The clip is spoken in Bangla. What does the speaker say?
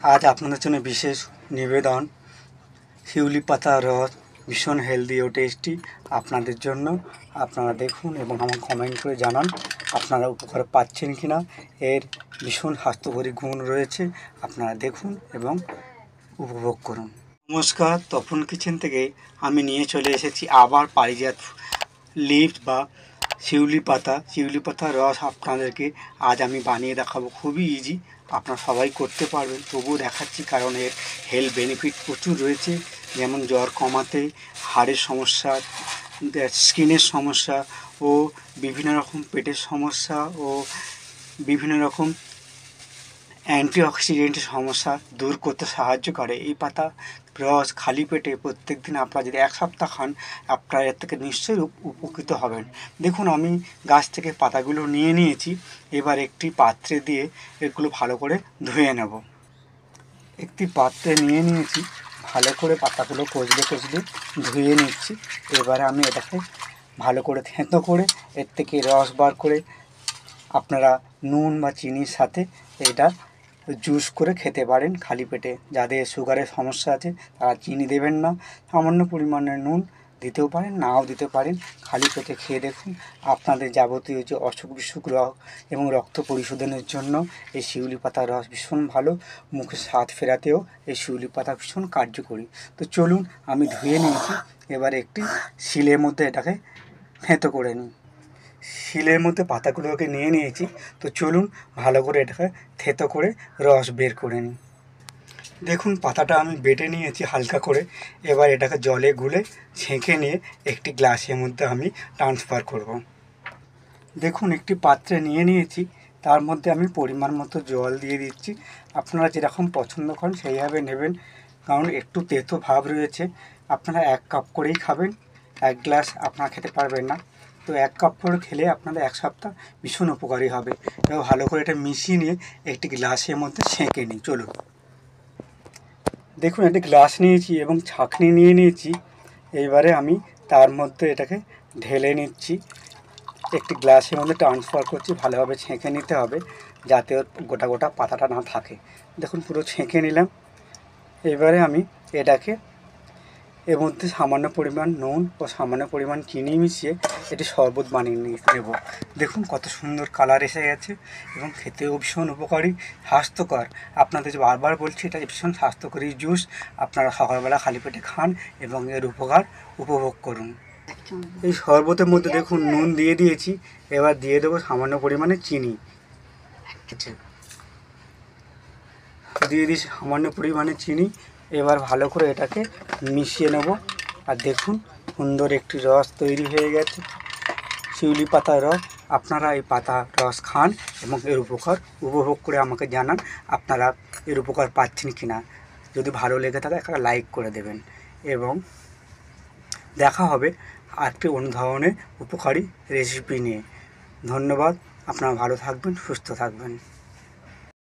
आज আপনাদের জন্য বিশেষ নিবেদন শিউলি পাতার রস ভীষণ হেলদি ও টেস্টি আপনাদের জন্য। আপনারা দেখুন এবং আমাকে কমেন্ট করে জানান আপনারা উপকার পাচ্ছেন কিনা। এর ভীষণ স্বাস্থ্যকরী গুণ রয়েছে, আপনারা দেখুন এবং উপভোগ করুন। নমস্কার, তপন কিচেন থেকে আমি নিয়ে চলে এসেছি আবার পারিজাত লিফ বা শিউলি পাতার রস আপনাদেরকে আজ আমি বানিয়ে দেখাবো। খুবই ইজি, আপনারা সবাই করতে পারবেন, তবুও দেখাচ্ছি কারণ এর হেলথ বেনিফিট প্রচুর রয়েছে। যেমন জ্বর কমাতে, হাড়ের সমস্যা, স্কিনের সমস্যা ও বিভিন্ন রকম পেটের সমস্যা ও বিভিন্ন রকম অ্যান্টিঅক্সিডেন্টের সমস্যা দূর করতে সাহায্য করে। এই পাতা রস খালি পেটে প্রত্যেক দিন আপনারা যদি 1 সপ্তাহ খান, আপনারা এর থেকে নিশ্চয়ই উপকৃত হবেন। দেখুন, আমি গাছ থেকে পাতাগুলো নিয়ে নিয়েছি। এবার একটি পাত্রে দিয়ে এগুলো ভালো করে ধুয়ে নেব। একটি পাত্রে নিয়ে নিয়েছি, ভালো করে পাতাগুলো কচলে ধুয়ে নিচ্ছি। এবারে আমি এটাকে ভালো করে থেঁতো করে এর থেকে রস বার করে আপনারা নুন বা চিনির সাথে এটা জুস করে খেতে পারেন খালি পেটে। যাদের সুগারের সমস্যা আছে তারা চিনি দেবেন না, সামান্য পরিমাণে নুন দিতেও পারেন, নাও দিতে পারেন। খালি পেটে খেয়ে দেখুন, আপনাদের যাবতীয় যে অসুখ বিসুখ এবং রক্ত পরিশোধনের জন্য এই শিউলি পাতার রস ভীষণ ভালো। মুখে স্বাদ ফেরাতেও এই শিউলি পাতা ভীষণ কার্যকরী। তো চলুন, আমি ধুয়ে নিয়েছি, এবার একটি শিলের মধ্যে এটাকে থেঁতো করে নিই। শিলের মধ্যে পাতাগুলোকে নিয়ে নিয়েছি, তো চলুন ভালো করে এটাকে থেঁতো করে রস বের করে নিই। দেখুন, পাতাটা আমি বেটে নিয়েছি হালকা করে। এবার এটাকে জলে গুলে ছেঁকে নিয়ে একটি গ্লাসের মধ্যে আমি ট্রান্সফার করব। দেখুন, একটি পাত্রে নিয়ে নিয়েছি, তার মধ্যে আমি পরিমাণ মতো জল দিয়ে দিচ্ছি। আপনারা যেরকম পছন্দ করেন সেইভাবে নেবেন, কারণ একটু তেতো ভাব রয়েছে। আপনারা 1 কাপ করেই খাবেন, 1 গ্লাস আপনারা খেতে পারবেন না। তো 1 কাপ করে খেলে আপনাদের 1 সপ্তাহ ভীষণ উপকারী হবে। এবার ভালো করে এটা মিশিয়ে নিয়ে একটি গ্লাসের মধ্যে ছেঁকে নিই। চলুন, দেখুন একটি গ্লাস নিয়েছি এবং ছাঁকনি নিয়ে নিয়েছি। এইবারে আমি তার মধ্যে এটাকে ঢেলে নিচ্ছি, একটি গ্লাসের মধ্যে ট্রান্সফার করছি। ভালোভাবে ছেঁকে নিতে হবে যাতে ওর গোটা গোটা পাতাটা না থাকে। দেখুন, পুরো ছেঁকে নিলাম। এবারে আমি এটাকে এর মধ্যে সামান্য পরিমাণ নুন ও সামান্য পরিমাণ চিনি মিশিয়ে এটি শরবত বানিয়ে নেব। দেখুন কত সুন্দর কালার এসে গেছে এবং খেতেও ভীষণ উপকারী, স্বাস্থ্যকর। আপনাদের বারবার বলছি, এটা ভীষণ স্বাস্থ্যকরী জুস। আপনারা সকালবেলা খালি পেটে খান এবং এর উপকার উপভোগ করুন। এই শরবতের মধ্যে দেখুন নুন দিয়ে দিয়েছি, এবার দিয়ে দেবো সামান্য পরিমাণে চিনি। দিয়ে দিয়েছি সামান্য পরিমাণে চিনি। এবার ভালো করে এটাকে মিশিয়ে নেব। আর দেখুন, সুন্দর একটি রস তৈরি হয়ে গেছে, শিউলি পাতার রস। আপনারা এই পাতার রস খান এবং এর উপকার উপভোগ করে আমাকে জানান আপনারা এর উপকার পাচ্ছেন কি না। যদি ভালো লেগে থাকে একটা লাইক করে দেবেন এবং দেখা হবে আরেকটি অন্য ধরনের উপকারী রেসিপি নিয়ে। ধন্যবাদ, আপনারা ভালো থাকবেন, সুস্থ থাকবেন।